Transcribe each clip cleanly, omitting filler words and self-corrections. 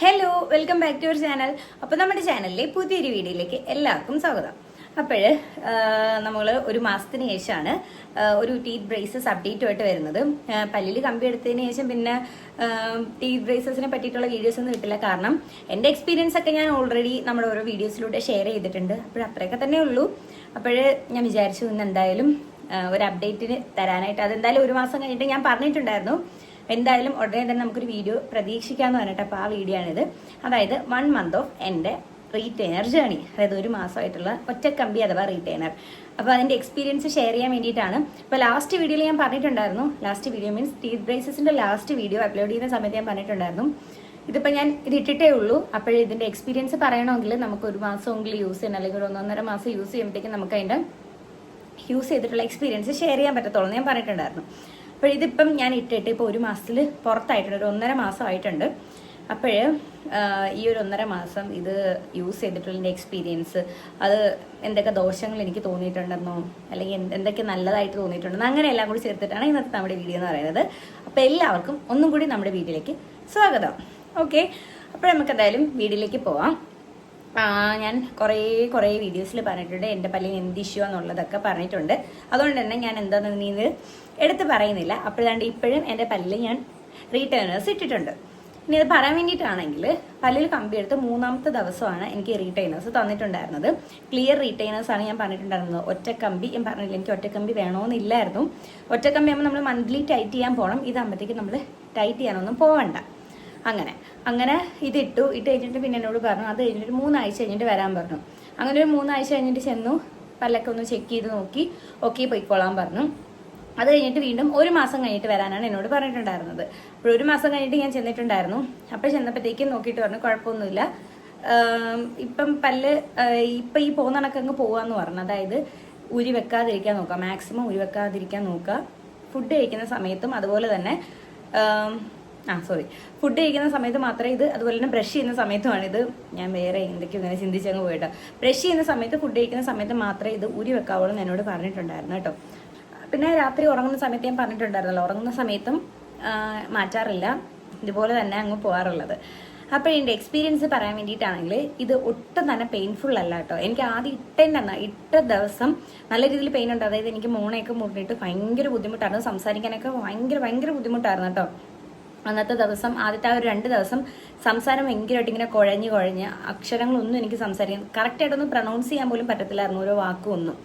Hello, welcome back to your channel. അപ്പോൾ നമ്മുടെ ചാനലിലെ പുതിയൊരു വീഡിയോയിലേക്ക് എല്ലാവർക്കും സ്വാഗതം. അപ്പോൾ നമ്മൾ ഒരു മാസത്തിന് ശേഷമാണ് ഒരു ടീത്ത് ബ്രേസസ് അപ്ഡേറ്റുമായിട്ട് വരുന്നത്. പല്ലിൽ കമ്പി എടുത്തതിന് ശേഷം പിന്നെ ടീത്ത് ബ്രേസസിനെ പറ്റിയിട്ടുള്ള വീഡിയോസ് ഒന്നും കിട്ടില്ല. കാരണം എൻ്റെ എക്സ്പീരിയൻസ് ഒക്കെ ഞാൻ ഓൾറെഡി നമ്മുടെ ഓരോ വീഡിയോസിലൂടെ ഷെയർ ചെയ്തിട്ടുണ്ട്. അപ്പോൾ അത്രയൊക്കെ തന്നെ ഉള്ളൂ. അപ്പോൾ ഞാൻ വിചാരിച്ചു ഇന്ന് എന്തായാലും ഒരു അപ്ഡേറ്റിന് തരാനായിട്ട്. അതെന്തായാലും ഒരു മാസം കഴിഞ്ഞിട്ട് ഞാൻ പറഞ്ഞിട്ടുണ്ടായിരുന്നു എന്തായാലും ഉടനെ തന്നെ നമുക്കൊരു വീഡിയോ പ്രതീക്ഷിക്കാമെന്ന് പറഞ്ഞിട്ട്. അപ്പോൾ ആ വീഡിയോ ആണിത്. അതായത് 1 month ഓഫ് എൻ്റെ റീറ്റെയിനർ ജേണി, അതായത് ഒരു മാസമായിട്ടുള്ള ഒറ്റക്കമ്പി അഥവാ റീറ്റെയിനർ. അപ്പോൾ അതിൻ്റെ എക്സ്പീരിയൻസ് ഷെയർ ചെയ്യാൻ വേണ്ടിയിട്ടാണ്. അപ്പോൾ ലാസ്റ്റ് വീഡിയോയിൽ ഞാൻ പറഞ്ഞിട്ടുണ്ടായിരുന്നു, ലാസ്റ്റ് വീഡിയോ മീൻസ് ടീത്ത് ബ്രേസസിൻ്റെ ലാസ്റ്റ് വീഡിയോ അപ്ലോഡ് ചെയ്യുന്ന സമയത്ത് ഞാൻ പറഞ്ഞിട്ടുണ്ടായിരുന്നു ഇതിപ്പോൾ ഞാൻ ഇതിട്ടിട്ടേ ഉള്ളൂ. അപ്പോൾ ഇതിൻ്റെ എക്സ്പീരിയൻസ് പറയണമെങ്കിൽ നമുക്ക് ഒരു മാസമെങ്കിലും യൂസ് ചെയ്യണം, അല്ലെങ്കിൽ ഒരു 1.5 മാസം യൂസ് ചെയ്യുമ്പോഴത്തേക്കും നമുക്ക് അതിൻ്റെ യൂസ് ചെയ്തിട്ടുള്ള എക്സ്പീരിയൻസ് ഷെയർ ചെയ്യാൻ പറ്റത്തുള്ളൂ ഞാൻ പറഞ്ഞിട്ടുണ്ടായിരുന്നു. അപ്പോൾ ഇതിപ്പം ഞാൻ ഇട്ടിട്ട് ഇപ്പോൾ ഒരു മാസത്തിൽ പുറത്തായിട്ടുണ്ട്, ഒരു 1.5 മാസം ആയിട്ടുണ്ട്. അപ്പോൾ ഈ ഒരു 1.5 മാസം ഇത് യൂസ് ചെയ്തിട്ടുള്ള എക്സ്പീരിയൻസ്, അത് എന്തൊക്കെ ദോഷങ്ങൾ എനിക്ക് തോന്നിയിട്ടുണ്ടെന്നോ അല്ലെങ്കിൽ എന്തൊക്കെ നല്ലതായിട്ട് തോന്നിയിട്ടുണ്ടെന്നോ അങ്ങനെ എല്ലാം കൂടി ചേർത്തിട്ടാണ് ഇന്നത്തെ നമ്മുടെ വീഡിയോ എന്ന് പറയുന്നത്. അപ്പോൾ എല്ലാവർക്കും ഒന്നും കൂടി നമ്മുടെ വീഡിയോയിലേക്ക് സ്വാഗതം. ഓക്കെ, അപ്പോൾ നമുക്ക് എന്തായാലും വീഡിയോയിലേക്ക് പോവാം. ഞാൻ കുറേ വീഡിയോസിൽ പറഞ്ഞിട്ടുണ്ട് എൻ്റെ പല്ലിന് എന്ത് ഇഷ്യൂ എന്നുള്ളതൊക്കെ പറഞ്ഞിട്ടുണ്ട്. അതുകൊണ്ട് തന്നെ ഞാൻ എന്താണെന്ന് ഇത് എടുത്ത് പറയുന്നില്ല. അപ്പോഴാണ്ട് ഇപ്പോഴും എൻ്റെ പല്ലിൽ ഞാൻ റീറ്റേണേഴ്സ് ഇട്ടിട്ടുണ്ട്. ഇനി അത് പറയാൻ വേണ്ടിയിട്ടാണെങ്കിൽ പല്ലിൽ കമ്പി എടുത്ത് 3ാമത്തെ ദിവസമാണ് എനിക്ക് റീറ്റെയിനേഴ്സ് തന്നിട്ടുണ്ടായിരുന്നത്. ക്ലിയർ റീറ്റെയിനേഴ്സാണ് ഞാൻ പറഞ്ഞിട്ടുണ്ടായിരുന്നത്. ഒറ്റക്കമ്പി ഞാൻ പറഞ്ഞില്ല, എനിക്ക് ഒറ്റക്കമ്പി വേണമെന്നില്ലായിരുന്നു. ഒറ്റക്കമ്പി ആകുമ്പോൾ നമ്മൾ മന്ത്ലി ടൈറ്റ് ചെയ്യാൻ പോകണം. ഇതാകുമ്പോഴത്തേക്ക് നമ്മൾ ടൈറ്റ് ചെയ്യാനൊന്നും പോകണ്ട. അങ്ങനെ ഇട്ട് കഴിഞ്ഞിട്ട് പിന്നെ എന്നോട് പറഞ്ഞു അത് കഴിഞ്ഞിട്ട് 3 ആഴ്ച കഴിഞ്ഞിട്ട് വരാൻ പറഞ്ഞു. അങ്ങനെ ഒരു 3 ആഴ്ച കഴിഞ്ഞിട്ട് ചെന്നു, പല്ലൊക്കെ ഒന്ന് ചെക്ക് ചെയ്ത് നോക്കി, ഓക്കെ പോയിക്കോളാൻ പറഞ്ഞു. അത് കഴിഞ്ഞിട്ട് വീണ്ടും 1 മാസം കഴിഞ്ഞിട്ട് വരാനാണ് എന്നോട് പറഞ്ഞിട്ടുണ്ടായിരുന്നത്. അപ്പോൾ 1 മാസം കഴിഞ്ഞിട്ട് ഞാൻ ചെന്നിട്ടുണ്ടായിരുന്നു. അപ്പോൾ ചെന്നപ്പോഴത്തേക്കും നോക്കിയിട്ട് പറഞ്ഞു കുഴപ്പമൊന്നുമില്ല, ഇപ്പം പല്ല് ഇപ്പം ഈ പോകുന്ന കണക്കങ്ങ് പോകാമെന്ന് പറഞ്ഞു. അതായത് ഉരി വെക്കാതിരിക്കാൻ നോക്കുക, മാക്സിമം ഉരി വെക്കാതിരിക്കാൻ നോക്കുക. ഫുഡ് കഴിക്കുന്ന സമയത്തും അതുപോലെ തന്നെ ഫുഡ് കഴിക്കുന്ന സമയത്ത് മാത്രമേ ഇത്, അതുപോലെ തന്നെ ബ്രഷ് ചെയ്യുന്ന സമയത്തുമാണ് ഇത്. ഞാൻ വേറെ എന്തൊക്കെയോ ഇങ്ങനെ ചിന്തിച്ചങ്ങ് പോയിട്ടോ. ബ്രഷ് ചെയ്യുന്ന സമയത്ത്, ഫുഡ് കഴിക്കുന്ന സമയത്ത് മാത്രമേ ഇത് ഉരി വെക്കാവുള്ളൂ എന്ന് എന്നോട് പറഞ്ഞിട്ടുണ്ടായിരുന്നു കേട്ടോ. പിന്നെ രാത്രി ഉറങ്ങുന്ന സമയത്ത് ഞാൻ പറഞ്ഞിട്ടുണ്ടായിരുന്നല്ലോ, ഉറങ്ങുന്ന സമയത്തും മാറ്റാറില്ല, ഇതുപോലെ തന്നെ അങ്ങ് പോകാറുള്ളത്. അപ്പോൾ എൻ്റെ എക്സ്പീരിയൻസ് പറയാൻ വേണ്ടിയിട്ടാണെങ്കിൽ ഇത് ഒട്ടും തന്നെ പെയിൻഫുൾ അല്ല കേട്ടോ. എനിക്ക് ആദ്യം ഇട്ട ദിവസം നല്ല രീതിയിൽ പെയിൻ ഉണ്ട്. അതായത് എനിക്ക് മോണയൊക്കെ മുറിഞ്ഞിട്ട് ഭയങ്കര ബുദ്ധിമുട്ടായിരുന്നു, സംസാരിക്കാനൊക്കെ ഭയങ്കര ബുദ്ധിമുട്ടായിരുന്നു കേട്ടോ. അന്നത്തെ ദിവസം, ആദ്യത്തെ ആ ഒരു 2 ദിവസം സംസാരം ഭയങ്കരമായിട്ട് ഇങ്ങനെ കുഴഞ്ഞ് അക്ഷരങ്ങളൊന്നും എനിക്ക് സംസാരിക്കാൻ കറക്റ്റായിട്ടൊന്നും പ്രൊനൗൺസ് ചെയ്യാൻ പോലും പറ്റത്തില്ലായിരുന്നു, ഓരോ വാക്കും ഒന്നും.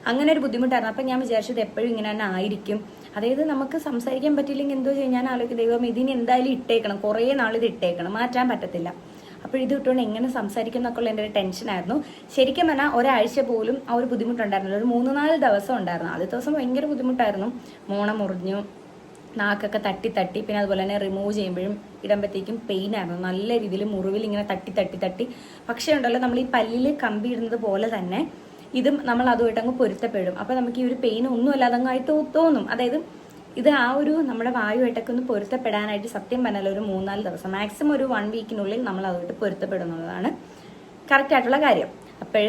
അങ്ങനെ ഒരു ബുദ്ധിമുട്ടായിരുന്നു. അപ്പം ഞാൻ വിചാരിച്ചത് എപ്പോഴും ഇങ്ങനെ തന്നെ ആയിരിക്കും. അതായത് നമുക്ക് സംസാരിക്കാൻ പറ്റില്ലെങ്കിൽ എന്തോ ചെയ്യും, ഞാൻ ആലോചിക്കും ദൈവം ഇതിന് എന്തായാലും ഇട്ടേക്കണം, കുറേ നാളിത് ഇട്ടേക്കണം, മാറ്റാൻ പറ്റത്തില്ല. അപ്പോൾ ഇത് ഇട്ടുകൊണ്ട് എങ്ങനെ സംസാരിക്കും എന്നൊക്കെ ഉള്ള എൻ്റെ ഒരു ടെൻഷനായിരുന്നു. ശരിക്കും പറഞ്ഞാൽ ഒരാഴ്ച പോലും ആ ഒരു ബുദ്ധിമുട്ടുണ്ടായിരുന്നില്ല, ഒരു 3-4 ദിവസം ഉണ്ടായിരുന്നു. ആദ്യത്തെ ദിവസം ഭയങ്കര ബുദ്ധിമുട്ടായിരുന്നു, മോണ മുറിഞ്ഞു, നാക്കൊക്കെ തട്ടി പിന്നെ അതുപോലെ തന്നെ റിമൂവ് ചെയ്യുമ്പോഴും ഇടുമ്പോഴത്തേക്കും പെയിൻ ആയിരുന്നു, നല്ല രീതിയിൽ മുറിവിൽ ഇങ്ങനെ തട്ടി. പക്ഷേ ഉണ്ടല്ലോ, നമ്മൾ ഈ പല്ലിൽ കമ്പി ഇടുന്നത് പോലെ തന്നെ ഇതും നമ്മൾ അതുമായിട്ട് അങ്ങ് പൊരുത്തപ്പെടും. അപ്പോൾ നമുക്ക് ഈ ഒരു പെയിൻ ഒന്നും അല്ലാതെ അങ്ങ് ആയിട്ട് തോന്നും. അതായത് ഇത് ആ ഒരു നമ്മുടെ വായുമായിട്ടൊക്കെ ഒന്ന് പൊരുത്തപ്പെടാനായിട്ട് സത്യം പറഞ്ഞാൽ ഒരു 3-4 ദിവസം, മാക്സിമം ഒരു 1 വീക്കിനുള്ളിൽ നമ്മൾ അതുമായിട്ട് പൊരുത്തപ്പെടുന്നതാണ് കറക്റ്റായിട്ടുള്ള കാര്യം. അപ്പോൾ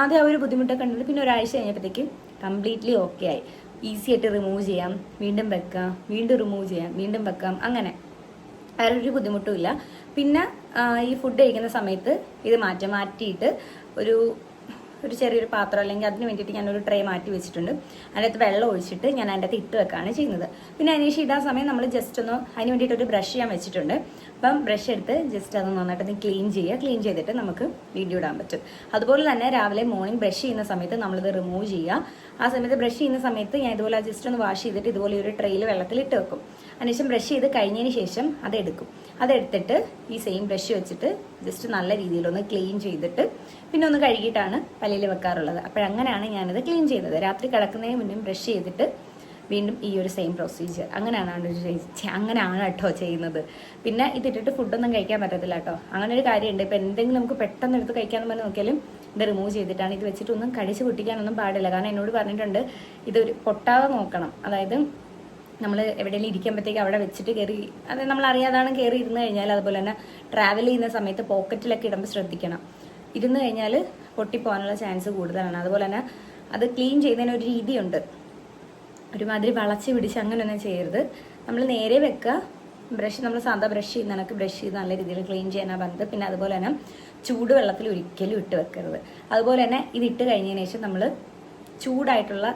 ആദ്യം ആ ഒരു ബുദ്ധിമുട്ടൊക്കെ ഉണ്ടത്. പിന്നെ ഒരാഴ്ച കഴിഞ്ഞപ്പോഴത്തേക്കും കംപ്ലീറ്റ്ലി ഓക്കെ ആയി. ഈസി ആയിട്ട് റിമൂവ് ചെയ്യാം, വീണ്ടും വെക്കാം, വീണ്ടും റിമൂവ് ചെയ്യാം, വീണ്ടും വെക്കാം, അങ്ങനെ വേറെ ഒരു ബുദ്ധിമുട്ടും ഇല്ല. പിന്നെ ഈ ഫുഡ് കഴിക്കുന്ന സമയത്ത് ഇത് മാറ്റിയിട്ട് ഒരു ചെറിയൊരു പാത്രം അല്ലെങ്കിൽ അതിന് വേണ്ടിയിട്ട് ഞാനൊരു ട്രേ മാറ്റി വെച്ചിട്ടുണ്ട്. അതിനകത്ത് വെള്ളം ഒഴിച്ചിട്ട് ഞാൻ അതിൻ്റെ അകത്ത് ഇട്ട് വെക്കുകയാണ് ചെയ്യുന്നത്. പിന്നെ അതിനുശേഷം ഇടാൻ സമയം നമ്മൾ ജസ്റ്റ് ഒന്ന് അതിന് വേണ്ടിയിട്ട് ഒരു ബ്രഷ് ചെയ്യാൻ വെച്ചിട്ടുണ്ട്. അപ്പം ബ്രഷ് എടുത്ത് ജസ്റ്റ് അത് നന്നായിട്ടൊന്ന് ക്ലീൻ ചെയ്തിട്ട് നമുക്ക് വീഡിയോ ഇടാൻ പറ്റും. അതുപോലെ തന്നെ രാവിലെ മോർണിംഗ് ബ്രഷ് ചെയ്യുന്ന സമയത്ത് നമ്മളിത് റിമൂവ് ചെയ്യുക. ആ സമയത്ത് ബ്രഷ് ചെയ്യുന്ന സമയത്ത് ഞാൻ ഇതുപോലെ ജസ്റ്റ് ഒന്ന് വാഷ് ചെയ്തിട്ട് ഇതുപോലെ ഒരു ട്രെയിൽ വെള്ളത്തിൽ ഇട്ട് വെക്കും. അതിനുശേഷം ബ്രഷ് ചെയ്ത് കഴിഞ്ഞതിന് ശേഷം അതെടുത്തിട്ട് ഈ സെയിം ബ്രഷ് വെച്ചിട്ട് ജസ്റ്റ് നല്ല രീതിയിലൊന്ന് ക്ലീൻ ചെയ്തിട്ട് പിന്നെ ഒന്ന് കഴുകിയിട്ടാണ് പല്ലിൽ വെക്കാറുള്ളത്. അപ്പോഴങ്ങനെയാണ് ഞാനിത് ക്ലീൻ ചെയ്യുന്നത്. രാത്രി കിടക്കുന്നതിന് മുന്നേ ബ്രഷ് ചെയ്തിട്ട് വീണ്ടും ഈ ഒരു സെയിം പ്രൊസീജിയർ അങ്ങനെയാണ് കേട്ടോ ചെയ്യുന്നത്. പിന്നെ ഇതിട്ടിട്ട് ഫുഡൊന്നും കഴിക്കാൻ പറ്റത്തില്ല കേട്ടോ. അങ്ങനെ ഒരു കാര്യമുണ്ട്. ഇപ്പം എന്തെങ്കിലും നമുക്ക് പെട്ടെന്ന് എടുത്ത് കഴിക്കാമെന്ന് പറഞ്ഞ് നോക്കിയാലും ഇത് റിമൂവ് ചെയ്തിട്ടാണ്. ഇത് വെച്ചിട്ടൊന്നും കടിച്ച് പൊട്ടിക്കാനൊന്നും പാടില്ല. കാരണം എന്നോട് പറഞ്ഞിട്ടുണ്ട് ഇതൊരു പൊട്ടാതെ നോക്കണം. അതായത് നമ്മൾ എവിടെയെങ്കിലും ഇരിക്കുമ്പോഴത്തേക്ക് അവിടെ വെച്ചിട്ട് അത് നമ്മൾ അറിയാതാണ് ഇരുന്ന് കഴിഞ്ഞാൽ, അതുപോലെ തന്നെ ട്രാവൽ ചെയ്യുന്ന സമയത്ത് പോക്കറ്റിലൊക്കെ ഇടുമ്പോൾ ശ്രദ്ധിക്കണം. ഇരുന്ന് കഴിഞ്ഞാൽ പൊട്ടിപ്പോകാനുള്ള ചാൻസ് കൂടുതലാണ്. അതുപോലെ തന്നെ അത് ക്ലീൻ ചെയ്യുന്നതിന് ഒരു രീതിയുണ്ട്. ഒരുമാതിരി വളച്ച് പിടിച്ച് അങ്ങനെയൊന്നും ചെയ്യരുത്. നമ്മൾ നേരെ വെക്കുക, ബ്രഷ് നമ്മൾ സാധാ ബ്രഷ് ചെയ്യുന്ന കണക്ക് ബ്രഷ് ചെയ്ത് നല്ല രീതിയിൽ ക്ലീൻ ചെയ്യാനാണ് പറഞ്ഞത്. പിന്നെ അതുപോലെ തന്നെ ചൂടുവെള്ളത്തിൽ ഒരിക്കലും ഇട്ട് വെക്കരുത്. അതുപോലെ തന്നെ ഇത് ഇട്ട് കഴിഞ്ഞതിന് ശേഷം നമ്മൾ ചൂടായിട്ടുള്ള,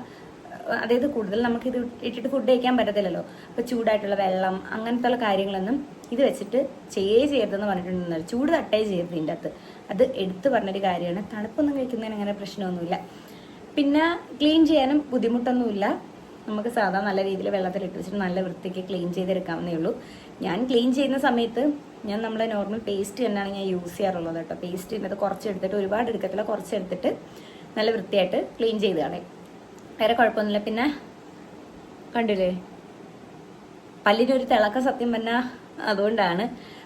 അതായത് കൂടുതൽ നമുക്കിത് ഇട്ടിട്ട് ഫുഡ് കഴിക്കാൻ പറ്റത്തില്ലല്ലോ, അപ്പോൾ ചൂടായിട്ടുള്ള വെള്ളം അങ്ങനത്തെ ഉള്ള കാര്യങ്ങളൊന്നും ഇത് വെച്ചിട്ട് ചെയ്യരുതെന്ന് പറഞ്ഞിട്ടുണ്ടെങ്കിൽ ചൂട് തട്ടേ ചെയ്യരുത് ഇതിൻ്റെ അകത്ത്. അത് എടുത്തു പറഞ്ഞൊരു കാര്യമാണ്. തണുപ്പൊന്നും കഴിക്കുന്നതിന് അങ്ങനെ പ്രശ്നമൊന്നുമില്ല. പിന്നെ ക്ലീൻ ചെയ്യാനും ബുദ്ധിമുട്ടൊന്നുമില്ല. നമുക്ക് സാധാ നല്ല രീതിയിൽ വെള്ളത്തിലിട്ട് വെച്ചിട്ട് നല്ല വൃത്തിക്ക് ക്ലീൻ ചെയ്തെടുക്കാവുന്നേ ഉള്ളൂ. ഞാൻ ക്ലീൻ ചെയ്യുന്ന സമയത്ത് ഞാൻ നമ്മളെ നോർമൽ പേസ്റ്റ് തന്നെയാണ് ഞാൻ യൂസ് ചെയ്യാറുള്ളത് കേട്ടോ. പേസ്റ്റ് ചെയ്യുന്നത് കുറച്ചെടുത്തിട്ട്, ഒരുപാട് എടുക്കത്തില്ല, കുറച്ചെടുത്തിട്ട് നല്ല വൃത്തിയായിട്ട് ക്ലീൻ ചെയ്ത് കളയും. വേറെ കുഴപ്പമൊന്നുമില്ല. പിന്നെ കണ്ടില്ലേ പല്ലിനൊരു തിളക്ക, സത്യം പറഞ്ഞാൽ അതുകൊണ്ടാണ്.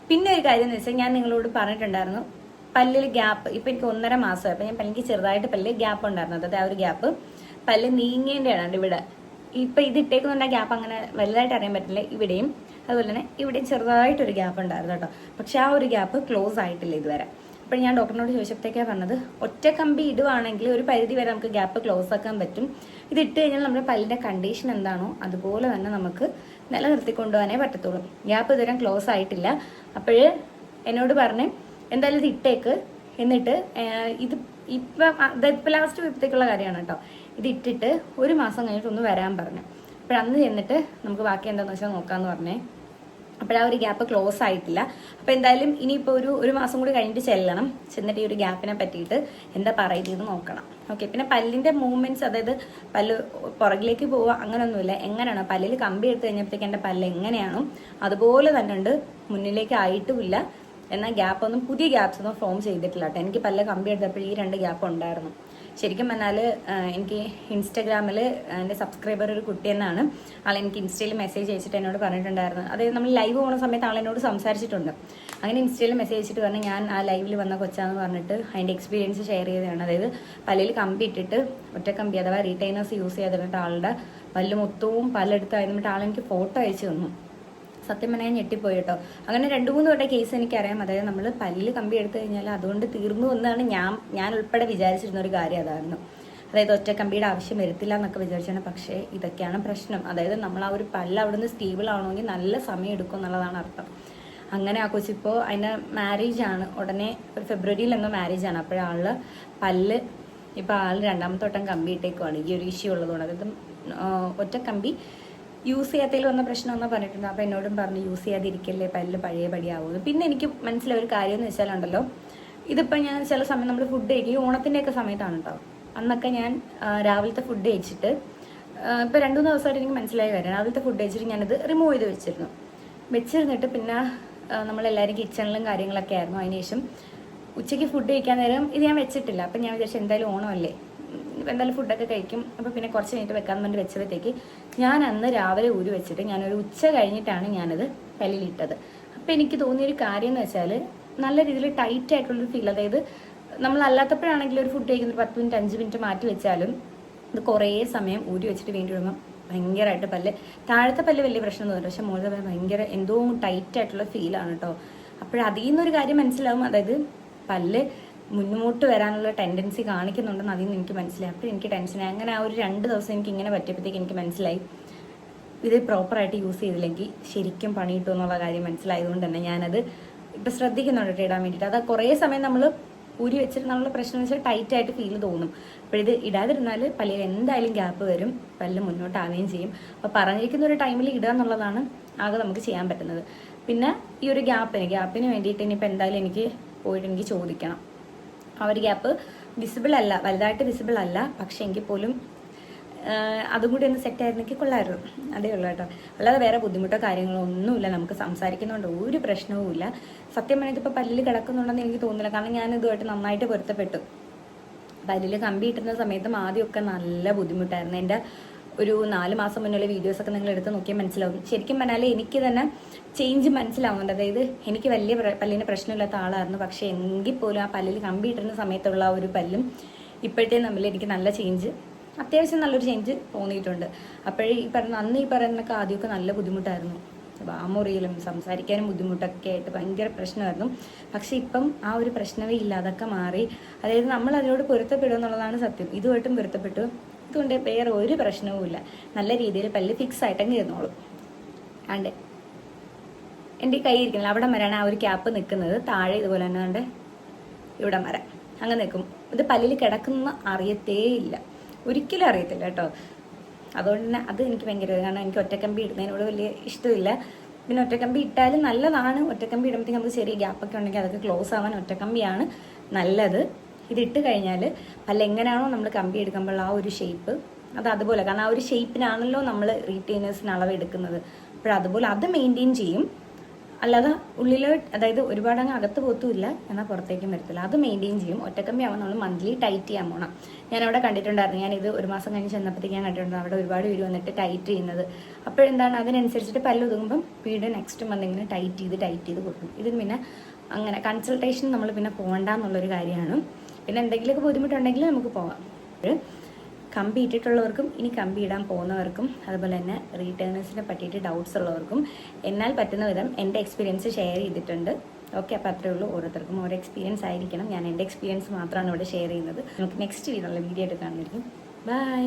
പിന്നെ ഒരു കാര്യം എന്ന് വെച്ചാൽ ഞാൻ നിങ്ങളോട് പറഞ്ഞിട്ടുണ്ടായിരുന്നു പല്ലിൽ ഗ്യാപ്പ്. ഇപ്പം എനിക്ക് 1.5 മാസമായി. അപ്പം ഞാൻ എനിക്ക് ചെറുതായിട്ട് പല്ലിൽ ഗ്യാപ്പ് ഉണ്ടായിരുന്നു. അതായത് ആ ഒരു ഗ്യാപ്പ് പല്ല് നീങ്ങേണ്ടതാണ് ഇവിടെ. ഇപ്പം ഇത് ഇട്ടേക്കുന്നുണ്ട്, ആ ഗ്യാപ്പ് അങ്ങനെ വലുതായിട്ട് അറിയാൻ പറ്റില്ല. ഇവിടെയും അതുപോലെ തന്നെ ഇവിടെയും ചെറുതായിട്ടൊരു ഗ്യാപ്പ് ഉണ്ടായിരുന്നു കേട്ടോ. പക്ഷെ ആ ഒരു ഗ്യാപ്പ് ക്ലോസ് ആയിട്ടില്ല ഇതുവരെ. അപ്പോൾ ഞാൻ ഡോക്ടറിനോട് ചോദിച്ചപ്പോഴത്തേക്കാണ് പറഞ്ഞത് ഒറ്റ കമ്പി ഇടുവാണെങ്കിൽ ഒരു പരിധി വരെ നമുക്ക് ഗ്യാപ്പ് ക്ലോസ് ആക്കാൻ പറ്റും. ഇത് ഇട്ട് കഴിഞ്ഞാൽ നമ്മുടെ പല്ലിൻ്റെ കണ്ടീഷൻ എന്താണോ അതുപോലെ തന്നെ നമുക്ക് നിലനിർത്തി കൊണ്ടുപോകാനേ പറ്റത്തുള്ളൂ. ഗ്യാപ്പ് ഇതുവരെ ക്ലോസ് ആയിട്ടില്ല. അപ്പോൾ എന്നോട് പറഞ്ഞ് എന്തായാലും ഇത് ഇട്ടേക്ക്, എന്നിട്ട് ഇത് ഇപ്പം ലാസ്റ്റ് വീപ്പത്തേക്കുള്ള കാര്യമാണ് കേട്ടോ. ഇത് ഇട്ടിട്ട് 1 മാസം കഴിഞ്ഞിട്ട് ഒന്ന് വരാൻ പറഞ്ഞു. അപ്പോഴന്ന് ചെന്നിട്ട് നമുക്ക് ബാക്കി എന്താണെന്ന് വെച്ചാൽ നോക്കാമെന്ന് പറഞ്ഞേ. അപ്പോഴാ ഒരു ഗ്യാപ്പ് ക്ലോസ് ആയിട്ടില്ല. അപ്പോൾ എന്തായാലും ഇനിയിപ്പോൾ ഒരു മാസം കൂടി കഴിഞ്ഞിട്ട് ചെല്ലണം. ചെന്നിട്ട് ഈ ഒരു ഗ്യാപ്പിനെ പറ്റിയിട്ട് എന്താ പറയുന്നത് നോക്കണം. ഓക്കെ. പിന്നെ പല്ലിൻ്റെ മൂവ്മെൻറ്റ്സ്, അതായത് പല്ല് പുറകിലേക്ക് പോവുക അങ്ങനെയൊന്നുമില്ല. എങ്ങനെയാണോ പല്ലിൽ കമ്പി എടുത്ത് കഴിഞ്ഞപ്പോഴത്തേക്ക് എൻ്റെ പല്ല് എങ്ങനെയാണോ അതുപോലെ തന്നെ ഉണ്ട്, മുന്നിലേക്ക് ആയിട്ടുമില്ല. എന്നാൽ ഗ്യാപ്പൊന്നും, പുതിയ ഗ്യാപ്സ് ഒന്നും ഫോം ചെയ്തിട്ടില്ല കേട്ടോ. എനിക്ക് പല്ല് കമ്പി എടുത്തപ്പോൾ ഈ 2 ഗ്യാപ്പ് ഉണ്ടായിരുന്നു. ശരിക്കും പറഞ്ഞാൽ എനിക്ക് ഇൻസ്റ്റാഗ്രാമിൽ എൻ്റെ സബ്സ്ക്രൈബർ ഒരു കുട്ടി എന്നാണ് ആളെനിക്ക് ഇൻസ്റ്റയിൽ മെസ്സേജ് അയച്ചിട്ട് എന്നോട് പറഞ്ഞിട്ടുണ്ടായിരുന്നു. അതായത് നമ്മൾ ലൈവ് പോകുന്ന സമയത്ത് ആളെന്നോട് സംസാരിച്ചിട്ടുണ്ട്. അങ്ങനെ ഇൻസ്റ്റയിൽ മെസ്സേജ് അയച്ചിട്ട് പറഞ്ഞാൽ ഞാൻ ആ ലൈവിൽ വന്ന കൊച്ചാന്ന് പറഞ്ഞിട്ട് അതിൻ്റെ എക്സ്പീരിയൻസ് ഷെയർ ചെയ്തതാണ്. അതായത് പല്ലിൽ കമ്പി ഇട്ടിട്ട്, ഒറ്റ കമ്പി അഥവാ റീറ്റൈനേഴ്സ് യൂസ് ചെയ്തിട്ട് ആളുടെ പല്ല് മൊത്തവും പല്ലെടുത്തായിരുന്നിട്ട് ആളെനിക്ക് ഫോട്ടോ അയച്ചു തന്നു. സത്യം പറഞ്ഞാൽ ഞെട്ടിപ്പോയി കേട്ടോ. അങ്ങനെ 2-3 വട്ടം കേസ് എനിക്കറിയാം. അതായത് നമ്മൾ പല്ലിൽ കമ്പി എടുത്തു കഴിഞ്ഞാൽ അതുകൊണ്ട് തീർന്നു എന്നാണ് ഞാൻ ഉൾപ്പെടെ വിചാരിച്ചിരുന്ന ഒരു കാര്യം അതായിരുന്നു. അതായത് ഒറ്റ കമ്പിയുടെ ആവശ്യം വരത്തില്ല എന്നൊക്കെ വിചാരിച്ചാണ്. പക്ഷേ ഇതൊക്കെയാണ് പ്രശ്നം. അതായത് നമ്മൾ ആ ഒരു പല്ല് അവിടെ നിന്ന് സ്റ്റേബിൾ ആവണമെങ്കിൽ നല്ല സമയം എടുക്കും എന്നുള്ളതാണ് അർത്ഥം. അങ്ങനെ ആ കൊച്ചിപ്പോൾ അതിൻ്റെ മാരേജാണ്, ഉടനെ ഒരു ഫെബ്രുവരിയിൽ എന്തോ മാരേജാണ്. അപ്പോഴാള് പല്ല് ഇപ്പോൾ ആൾ 2ാമത്തെ വട്ടം കമ്പി ഇട്ടേക്കുവാണ് ഈ ഒരു ഇഷ്യൂ ഉള്ളതുകൊണ്ട്. അതായത് ഒറ്റ കമ്പി യൂസ് ചെയ്യാത്തതിൽ വന്ന പ്രശ്നമെന്ന് പറഞ്ഞിട്ടുണ്ട്. അപ്പോൾ എന്നോടും പറഞ്ഞു യൂസ് ചെയ്യാതിരിക്കല്ലേ, പല്ല് പഴയ പടിയാവുന്നു. പിന്നെ എനിക്ക് മനസ്സിലായ ഒരു കാര്യം എന്ന് വെച്ചാലുണ്ടല്ലോ, ഇതിപ്പോൾ ഞാൻ ചില സമയം നമ്മൾ ഫുഡ് കഴിക്കും, ഓണത്തിൻ്റെയൊക്കെ സമയത്താണ് കേട്ടോ. അന്നൊക്കെ ഞാൻ രാവിലത്തെ ഫുഡ് കഴിച്ചിട്ട്, ഇപ്പോൾ 2-3 ദിവസമായിട്ട് എനിക്ക് മനസ്സിലായ കാര്യം, രാവിലത്തെ ഫുഡ് കഴിച്ചിട്ട് ഞാനത് റിമൂവ് ചെയ്ത് വെച്ചിരുന്നിട്ട് പിന്നെ നമ്മളെല്ലാവരും കിച്ചണിലും കാര്യങ്ങളൊക്കെ ആയിരുന്നു. അതിനുശേഷം ഉച്ചയ്ക്ക് ഫുഡ് കഴിക്കാൻ നേരം ഇത് ഞാൻ വെച്ചിട്ടില്ല. അപ്പം ഞാൻ വിചാരിച്ചു എന്തായാലും ഓണമല്ലേ, എന്തായാലും ഫുഡൊക്കെ കഴിക്കും, അപ്പോൾ പിന്നെ കുറച്ച് കഴിഞ്ഞിട്ട് വെക്കാൻ വേണ്ടി വെച്ചപ്പോഴത്തേക്ക് ഞാൻ അന്ന് രാവിലെ ഊരി വെച്ചിട്ട് ഞാനൊരു ഉച്ച കഴിഞ്ഞിട്ടാണ് ഞാനത് പല്ലിലിട്ടത്. അപ്പോൾ എനിക്ക് തോന്നിയൊരു കാര്യം എന്ന് വെച്ചാൽ നല്ല രീതിയിൽ ടൈറ്റ് ആയിട്ടുള്ളൊരു ഫീൽ. അതായത് നമ്മൾ അല്ലാത്തപ്പോഴാണെങ്കിൽ ഒരു ഫുഡ് കഴിക്കുന്ന 10 മിനിറ്റ് 5 മിനിറ്റ് മാറ്റി വെച്ചാലും ഇത് കുറേ സമയം ഊരി വെച്ചിട്ട് വേണ്ടി വരുമ്പോൾ ഭയങ്കരമായിട്ട് പല്ല്, താഴത്തെ പല്ല് വലിയ പ്രശ്നം തോന്നില്ല, പക്ഷെ മുകളിലത്തെ പല്ല് ഭയങ്കര എന്തോ ടൈറ്റ് ആയിട്ടുള്ള ഫീലാണ് കേട്ടോ. അപ്പോഴതിൽ നിന്നൊരു കാര്യം മനസ്സിലാവും, അതായത് പല്ല് മുന്നോട്ട് വരാനുള്ള ടെൻഡൻസി കാണിക്കുന്നുണ്ടെന്ന് അതിൽ നിന്ന് എനിക്ക് മനസ്സിലായി. അപ്പോൾ എനിക്ക് ടെൻഷനായി. അങ്ങനെ ആ ഒരു 2 ദിവസം എനിക്ക് ഇങ്ങനെ പറ്റിയപ്പോഴത്തേക്ക് എനിക്ക് മനസ്സിലായി ഇത് പ്രോപ്പറായിട്ട് യൂസ് ചെയ്തില്ലെങ്കിൽ ശരിക്കും പണി കിട്ടും എന്നുള്ള കാര്യം മനസ്സിലായതുകൊണ്ട് തന്നെ ഞാനത് ഇപ്പം ശ്രദ്ധിക്കുന്നുണ്ട് ഇടാൻ വേണ്ടിയിട്ട്. അത് കുറേ സമയം നമ്മൾ ഊരി വെച്ചിട്ട് നമ്മളുടെ പ്രശ്നം എന്ന് വെച്ചാൽ ടൈറ്റായിട്ട് ഫീൽ തോന്നും. അപ്പോൾ ഇത് ഇടാതിരുന്നാൽ പല്ലിൽ എന്തായാലും ഗ്യാപ്പ് വരും, പല്ല് മുന്നോട്ടാവുകയും ചെയ്യും. അപ്പോൾ പറഞ്ഞിരിക്കുന്ന ഒരു ടൈമിൽ ഇടുക എന്നുള്ളതാണ് ആകെ നമുക്ക് ചെയ്യാൻ പറ്റുന്നത്. പിന്നെ ഈ ഒരു ഗ്യാപ്പിന് വേണ്ടിയിട്ട് ഇനിയിപ്പോൾ എന്തായാലും എനിക്ക് പോയിട്ട് എനിക്ക് ചോദിക്കണം. ആ ഒരു ഗ്യാപ്പ് വിസിബിൾ അല്ല, വലുതായിട്ട് വിസിബിൾ അല്ല, പക്ഷെ എങ്കിൽ പോലും അതും കൂടി ഒന്ന് സെറ്റ് ആയിരുന്നെങ്കിൽ കൊള്ളായിരുന്നു. അതേ ഉള്ളൂ കേട്ടോ. അല്ലാതെ വേറെ ബുദ്ധിമുട്ടോ കാര്യങ്ങളോ ഒന്നുമില്ല. നമുക്ക് സംസാരിക്കുന്നതുകൊണ്ട് ഒരു പ്രശ്നവും ഇല്ല. സത്യം പറഞ്ഞാൽ ഇതിപ്പോൾ പല്ലിൽ കിടക്കുന്നുണ്ടെന്ന് എനിക്ക് തോന്നുന്നില്ല. കാരണം ഞാൻ ഇതുമായിട്ട് നന്നായിട്ട് പൊരുത്തപ്പെട്ടു. പല്ലിൽ കമ്പി ഇട്ടുന്ന സമയത്തും ആദ്യമൊക്കെ നല്ല ബുദ്ധിമുട്ടായിരുന്നു. എൻ്റെ ഒരു 4 മാസം മുന്നുള്ള വീഡിയോസൊക്കെ നിങ്ങൾ എടുത്ത് നോക്കിയാൽ മനസ്സിലാവും. ശരിക്കും പറഞ്ഞാൽ എനിക്ക് തന്നെ ചേഞ്ച് മനസ്സിലാവുന്നുണ്ട്. അതായത് എനിക്ക് വലിയ പല്ലിന് പ്രശ്നമില്ലാത്ത ആളായിരുന്നു, പക്ഷേ എങ്കിൽ പോലും ആ പല്ലിൽ കമ്പി ഇട്ടുന്ന സമയത്തുള്ള ആ ഒരു പല്ലും ഇപ്പോഴത്തെ തമ്മിൽ എനിക്ക് നല്ല ചേഞ്ച്, അത്യാവശ്യം നല്ലൊരു ചേഞ്ച് തോന്നിയിട്ടുണ്ട്. അപ്പോഴേ അന്ന് ഈ പറയുന്നതൊക്കെ ആദ്യമൊക്കെ നല്ല ബുദ്ധിമുട്ടായിരുന്നു. വാമുറിയിലും സംസാരിക്കാനും ബുദ്ധിമുട്ടൊക്കെ ആയിട്ട് ഭയങ്കര പ്രശ്നമായിരുന്നു. പക്ഷെ ഇപ്പം ആ ഒരു പ്രശ്നമേ ഇല്ല, അതൊക്കെ മാറി. അതായത് നമ്മൾ അതിനോട് പൊരുത്തപ്പെടുക എന്നുള്ളതാണ് സത്യം. ഇതുമായിട്ടും പൊരുത്തപ്പെട്ടു. അതുകൊണ്ട് വേറെ ഒരു പ്രശ്നവും ഇല്ല. നല്ല രീതിയിൽ പല്ല് ഫിക്സ് ആയിട്ടങ്ങ് ഇരുന്നോളും. ആണ്ടേ എൻ്റെ കൈ ഇരിക്കുന്നില്ല അവിടം വരെയാണ് ആ ഒരു ക്യാപ്പ് നിൽക്കുന്നത്. താഴെ ഇതുപോലെ തന്നെ ഉണ്ട് ഇവിടം വരെ അങ്ങ് നിൽക്കും. ഇത് പല്ലിൽ കിടക്കുന്ന അറിയത്തേ ഇല്ല, ഒരിക്കലും അറിയത്തില്ല കേട്ടോ. അതുകൊണ്ട് തന്നെ അത് എനിക്ക് ഭയങ്കര, കാരണം എനിക്ക് ഒറ്റക്കമ്പി ഇടുന്നതിനോട് വലിയ ഇഷ്ടമില്ല. പിന്നെ ഒറ്റക്കമ്പി ഇട്ടാലും നല്ലതാണ്. ഒറ്റക്കമ്പി ഇടുമ്പോഴത്തേക്ക് നമുക്ക് ചെറിയ ഗ്യാപ്പൊക്കെ ഉണ്ടെങ്കിൽ അതൊക്കെ ക്ലോസ് ആവാൻ ഒറ്റക്കമ്പിയാണ് നല്ലത്. ഇതിട്ട് കഴിഞ്ഞാൽ പല്ല് എങ്ങനെയാണോ നമ്മൾ കമ്പി എടുക്കുമ്പോൾ ആ ഒരു ഷേപ്പ് അത് അതുപോലെ, കാരണം ആ ഒരു ഷേപ്പിനാണല്ലോ നമ്മൾ റീറ്റെയിനേഴ്സിന് അളവ് എടുക്കുന്നത്. അപ്പോഴതുപോലെ അത് മെയിൻറ്റെയിൻ ചെയ്യും. അല്ലാതെ ഉള്ളിൽ, അതായത് ഒരുപാട് അങ്ങ് അകത്ത് പോത്തുമില്ല എന്നാൽ പുറത്തേക്കും വരത്തില്ല, അത് മെയിൻറ്റെയിൻ ചെയ്യും. ഒറ്റക്കമ്പി ആവുമ്പോൾ നമ്മൾ മന്ത്ലി ടൈറ്റ് ചെയ്യാൻ പോകണം. ഞാനവിടെ കണ്ടിട്ടുണ്ടായിരുന്നു, ഞാനിത് ഒരു മാസം കഴിഞ്ഞ് ചെന്നപ്പോഴത്തേക്ക് ഞാൻ കണ്ടിട്ടുണ്ട് അവിടെ ഒരുപാട് പേര് വന്നിട്ട് ടൈറ്റ് ചെയ്യുന്നത്. അപ്പോഴെന്താണ് അതിനനുസരിച്ചിട്ട് പല്ല് ഒതുങ്ങുമ്പം വീണ്ടും നെക്സ്റ്റ് മന്ത് ഇങ്ങനെ ടൈറ്റ് ചെയ്ത് കൊടുക്കും. ഇതിന് പിന്നെ അങ്ങനെ കൺസൾട്ടേഷൻ നമ്മൾ പിന്നെ പോകണ്ട എന്നുള്ളൊരു കാര്യമാണ്. പിന്നെ എന്തെങ്കിലുമൊക്കെ ബുദ്ധിമുട്ടുണ്ടെങ്കിൽ നമുക്ക് പോകാം. കമ്പി ഇട്ടിട്ടുള്ളവർക്കും ഇനി കമ്പി ഇടാൻ പോകുന്നവർക്കും അതുപോലെ തന്നെ റീറ്റേണേഴ്സിനെ പറ്റിയിട്ട് ഡൗട്ട്സ് ഉള്ളവർക്കും എന്നാൽ പറ്റുന്ന വിധം എൻ്റെ എക്സ്പീരിയൻസ് ഷെയർ ചെയ്തിട്ടുണ്ട്. ഓക്കെ, അപ്പോൾ അത്രേ ഉള്ളൂ. ഓരോരുത്തർക്കും ഓരോ എക്സ്പീരിയൻസ് ആയിരിക്കണം. ഞാൻ എൻ്റെ എക്സ്പീരിയൻസ് മാത്രമാണ് ഇവിടെ ഷെയർ ചെയ്യുന്നത്. നമുക്ക് നെക്സ്റ്റ് വീഡിയോ വീഡിയോ ആയിട്ട് കാണുന്നതായിരിക്കും. ബൈ.